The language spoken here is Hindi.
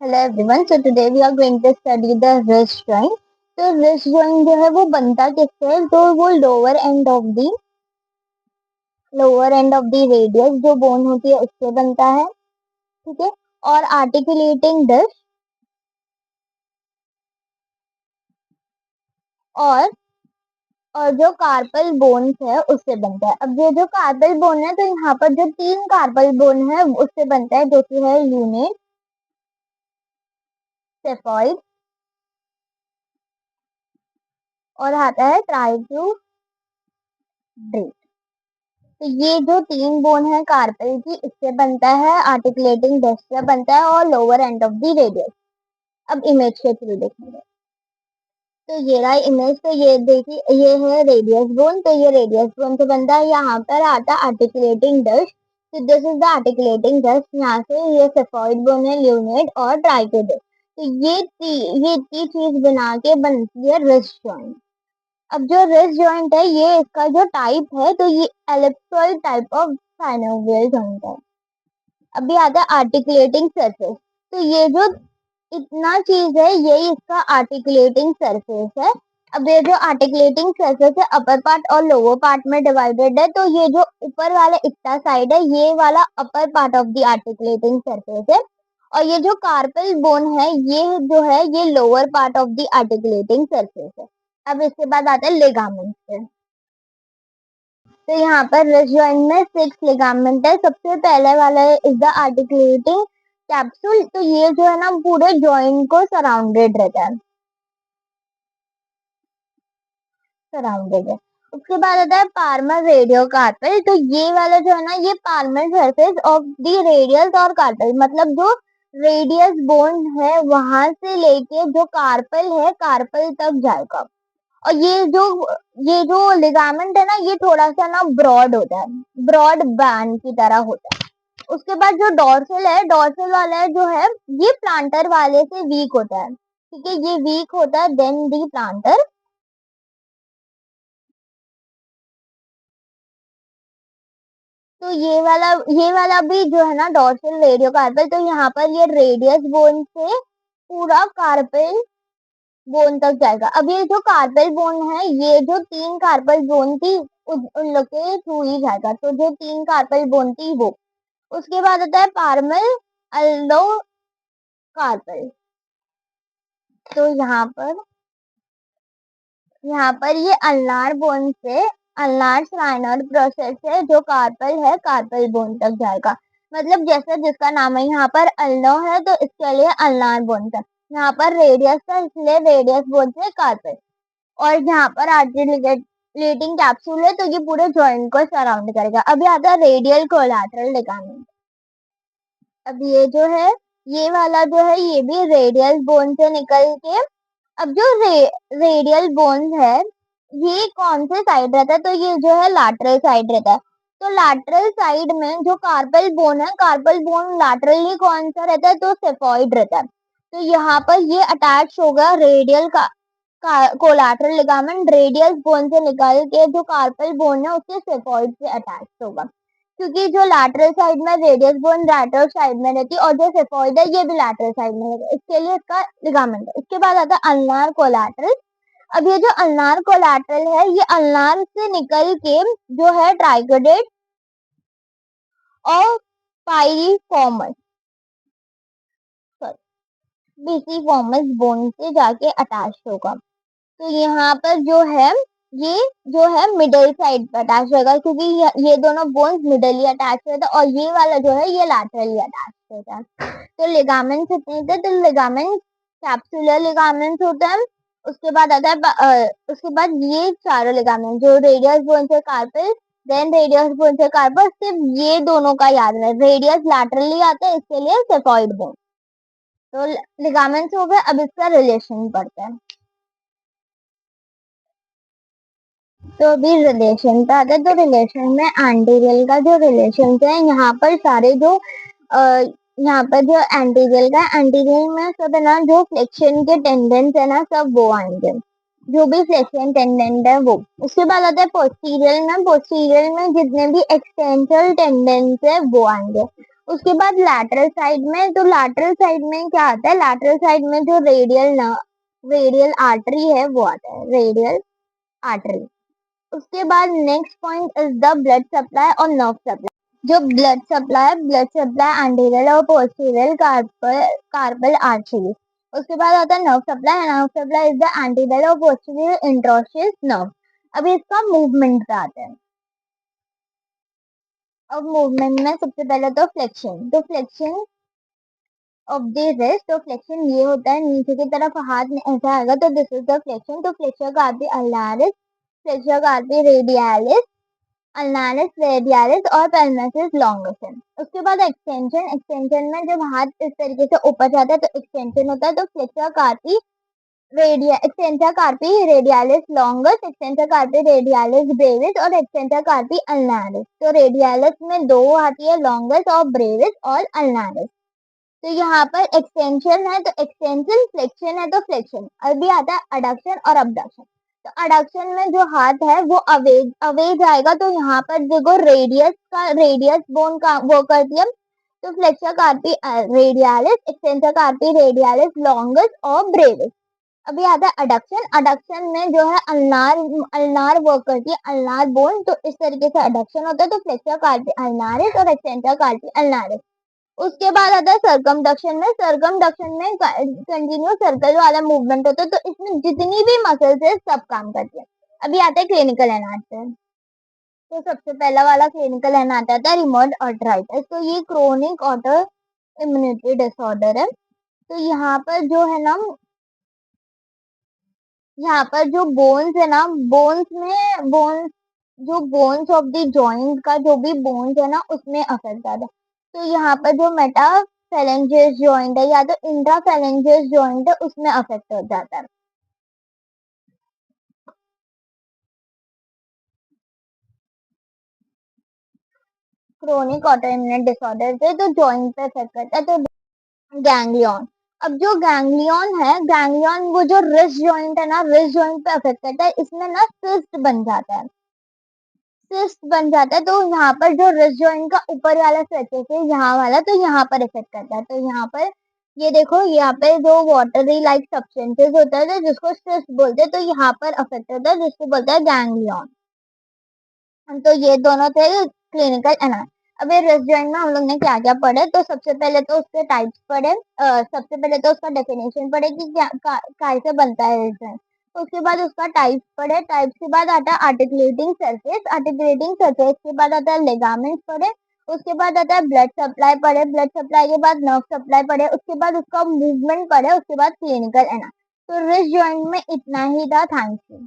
Hello everyone, so today we are going to study the wrist joint. तो रिस्ट जॉइंट जो है वो बनता किससे है? तो वो lower end of the radius जो बोन होती है उससे बनता है। ठीक है। और आर्टिकुलेटिंग डिस्क और और जो कार्पल बोन्स है उससे बनता है। अब ये जो कार्पल बोन है, तो यहाँ पर जो तीन कार्पल बोन है उससे बनता है, जो कि है यूनिट, सेफॉइड और आता है ट्राइक्यूबिड। तो ये जो तीन बोन है कार्पल की, इससे बनता है, आर्टिकुलेटिंग डिस्क से बनता है और lower end of the radius. अब इमेज के थ्रू देखेंगे। तो ये रहा इमेज। तो ये देखिए, ये है रेडियस बोन। तो ये रेडियस बोन से बनता है। यहाँ पर आता है आर्टिकुलेटिंग डिस्क। तो this is the articulating disc. यहाँ से ये सेफॉइड बोन है, ल्यूनेट और ट्राइकोडिस्क। तो ये इतनी चीज बना के बनती है रिस्ट जॉइंट। अब जो रिस्ट जॉइंट है, ये इसका जो टाइप है, तो ये ellipsoid type of synovial joint है। अभी आता है आर्टिकुलेटिंग सरफेस। तो ये जो इतना चीज है, यही इसका आर्टिकुलेटिंग सरफेस है। अब ये जो आर्टिकुलेटिंग सरफेस है, अपर पार्ट और लोअर पार्ट में डिवाइडेड है। तो ये जो ऊपर वाला इतना साइड है, ये वाला upper part of the articulating surface है। और ये जो कार्पल बोन है, ये जो है, ये lower part of the articulating surface है। अब इसके बाद आता है लिगामेंट पे। तो यहाँ पर रिस्ट जॉइंट में 6 लिगामेंट है। सबसे पहले वाला इज द आर्टिकुलेटिंग कैप्सूल। तो ये जो है ना, पूरे जॉइंट को सराउंडेड है। उसके बाद आता है पार्मर रेडियो कार्पेल। तो ये वाला जो है ना, ये Parmar surface of the radius और कार्पेल, मतलब जो रेडियस बोन है वहां से लेके जो कार्पल है, कार्पल तक जाएगा। और ये जो लिगामेंट है ना, ये थोड़ा सा ना ब्रॉड होता है, ब्रॉड बैंड की तरह होता है। उसके बाद जो डॉर्सल है, डॉर्सल वाला जो है, ये प्लांटर वाले से वीक होता है। ठीक है, ये वीक होता है देन दी प्लांटर। तो ये वाला भी जो है ना, डॉर्सल रेडियो कार्पल। तो यहाँ पर ये रेडियस बोन से पूरा कार्पल बोन तक जाएगा। अब ये जो कार्पल बोन है, ये जो तीन कार्पल बोन थी, उन लोग के थ्रू ही जाएगा। तो जो तीन कार्पल बोन थी वो। उसके बाद आता है पार्मल अल्लो कार्पल। तो यहाँ पर ये अल्नार बोन से, अल्नार स्लाइनर प्रोसेस है, जो कार्पल है, कार्पल बोन तक जाएगा। मतलब जैसे जिसका नाम है, यहाँ पर अल्नो है तो इसके लिए अल्नार बोन तक। यहाँ पर रेडियस था, इसलिए रेडियस बोन से कार्पल। और यहाँ पर आर्टिकुलेटिंग कैप्सूल है, तो ये पूरे जॉइंट को सराउंड करेगा। अभी आता है रेडियल कोलैटरल लिगामेंट। अब ये जो है, ये वाला जो है, ये भी रेडियल बोन से निकल के, अब जो रेडियल बोन है, ये कौन से साइड रहता है? तो ये जो है लैटरल साइड रहता है। तो लैटरल साइड में जो कार्पल बोन है, कार्पल बोन लैटरली कौन सा रहता है? तो सेफॉइड रहता है। तो यहाँ पर ये अटैच होगा रेडियल का कोलैटरल लिगामेंट, रेडियल बोन से निकल के जो कार्पल बोन है उसके सेफॉइड से अटैच होगा। क्योंकि जो लैटरल साइड में रेडियस बोन लैटरल साइड में रहती है, और जो सेफॉइड है ये भी लैटरल साइड में रहता है, इसके लिए इसका लिगामेंट है। इसके बाद आता है अल्नार कोलैटरल। अब ये जो अल्नार कोलैटरल है, ये अल्नार से निकल के जो है ट्राइकोडेट और पाइरिफॉर्मस, बीसीफॉर्मस बोन से जाके अटैच होगा। तो यहाँ पर जो है, ये जो है मिडल साइड पर अटैच रहेगा, क्योंकि ये दोनों बोन्स मिडली अटैच रहता है, और ये वाला जो है, ये लैटरली अटैच रहता है। तो लिगामेंट्स इतने होते हैं। तो लिगामेंट कैप्सुलर लिगामेंट्स होते हैं। उसके बाद आता है उसके बाद ये चारों लिगामेंट, जो रेडियस बोन से कार्पल, देन रेडियस बोन से कार्पल, सिर्फ ये दोनों का याद रहे, रेडियस लैटरली आता है, इसके लिए सेफॉइड बोन। तो लिगामेंट्स हो गए। अब इसका रिलेशन पढ़ते हैं। तो अभी रिलेशन पे आते हैं। तो रिलेशन में एंटीरियल का जो रिलेशन है, यहाँ पर सारे जो यहाँ पर जो एंटीरियल का, एंटीरियल में सब है ना, जो फ्लेक्शन के टेंडेंस है ना, सब वो आएंगे, जो भी फ्लेक्शन टेंडेंट है वो। उसके बाद आता है पोस्टीरियल में, पोस्टीरियल में जितने भी एक्सटेंसल टेंडेंस है वो आएंगे। उसके बाद लैटरल साइड में, तो लैटरल साइड में क्या आता है, लैटरल साइड में जो रेडियल आर्टरी है वो आता है, रेडियल आर्टरी। उसके बाद next point is the blood supply और नर्व सप्लाई। जो ब्लड सप्लाई एंटीरियर और पोस्टीरियर कार्पल आर्टरी। उसके बाद आता है nerve supply is the anterior और पोस्टीरियर इंट्रोशियस नर्व। अभी इसका मूवमेंट पे आते हैं। अब मूवमेंट में सबसे पहले तो फ्लेक्शन, तो फ्लेक्शन ऑफ द रिस्ट, तो फ्लेक्शन ये होता है नीचे की तरफ हाथ में ऐसा आएगा तो दिस इज द फ्लेक्शन। तो फ्लेक्सर कार्पी अल्नारिस, फ्लेक्सर कार्पी रेडियालिस, अल्नारिस रेडियालिस और पैल्मसिस लॉन्गस। उसके बाद एक्सटेंशन, एक्सटेंशन में जब हाथ इस तरीके से ऊपर जाता है तो एक्सटेंशन होता है, तो flexor कार्पी एक्सटेंसा कार्पी radialis longus, एक्सटेंसा कार्पी radialis Brevis और एक्सटेंसा कार्पी अल्नारिस। तो रेडियालिस में दो आती है, लॉन्गस और ब्रेविस और अल्नारिस। तो यहाँ पर एक्सटेंशन है तो एक्सटेंशन, फ्लेक्शन है तो फ्लेक्शन। अभी आता है अडक्शन और अबडक्शन। तो अडक्शन में जो हाथ है वो अवे जाएगा, तो यहाँ पर देखो रेडियस बोन का वो करती है, तो flexor कार्पी radialis, extensor कार्पी radialis longus और ब्रेविस। अभी आता है अडक्शन, अडक्शन में जो है अल्नार वर्क करती है, अल्नार बोन। तो इस तरीके से अडक्शन होता है, तो फ्लेक्सर कार्पी अल्नारिस और एक्सटेंसर कार्पी अल्नारिस। उसके बाद आता है सर्कमडक्शन में, सर्कमडक्शन में कंटिन्यू सर्कल वाला मूवमेंट होता है, तो इसमें जितनी भी मसल्स है सब काम करती है। अभी आता है क्लिनिकल एनाटॉमी। तो सबसे पहला वाला क्लिनिकल एनाटॉमी आता है रिमोट आर्थराइटिस। तो ये क्रोनिक ऑटो इम्यूनिटी डिसऑर्डर है। तो यहाँ पर जो है ना, यहाँ पर जो बोन्स है ना, बोन्स जो बोन्स ऑफ द जॉइंट का जो भी बोन्स है ना उसमें अफेक्ट आता है। तो यहाँ पर जो मेटाफेलेंजियस जॉइंट है या तो इंट्राफेलेंजियस जॉइंट है उसमें अफेक्ट हो जाता है। क्रोनिक ऑटोइम्यून डिसऑर्डर से तो जॉइंट पे इफेक्ट करता है। तो गैंग्लियन, अब जो गैंग्लियन है, गैंग्लियन वो जो रिस्ट जॉइंट है ना, रिस्ट जॉइंट पे अफेक्ट करता है। इसमें ना सिस्ट बन जाता है, सिस्ट बन जाता है। तो यहाँ पर जो रिस्ट जॉइंट का ऊपर वाला स्ट्रेचेस है यहाँ वाला, तो यहाँ पर इफेक्ट करता है। तो यहाँ पर ये देखो, यहाँ पे जो वाटरी लाइक सब्सटेंसेस होता है तो जिसको सिस्ट बोलते हैं, तो यहाँ पर अफेक्ट होता है जिसको बोलते हैं गैंग्लियन। तो ये दोनों थे क्लिनिकल एनाटॉमी। अभी रिस्ट जॉइंट में हम लोग ने क्या क्या पढ़े, तो सबसे पहले तो उसके टाइप्स पढ़े, सबसे पहले तो उसका डेफिनेशन पढ़े कि क्या कैसे बनता है रिस्ट जॉइंट। उसके बाद उसका टाइप्स पढ़े, टाइप्स के बाद आता है आर्टिकुलेटिंग सरफेस, आर्टिकुलेटिंग सरफेस के बाद आता है लिगामेंट्स पढ़े। उसके बाद आता है ब्लड सप्लाई पढ़े, ब्लड सप्लाई के बाद नर्व सप्लाई पढ़े। उसके बाद उसका मूवमेंट पढ़े, उसके बाद क्लिनिकल एनाटॉमी। तो रिस्ट जॉइंट में इतना ही था। Thank you.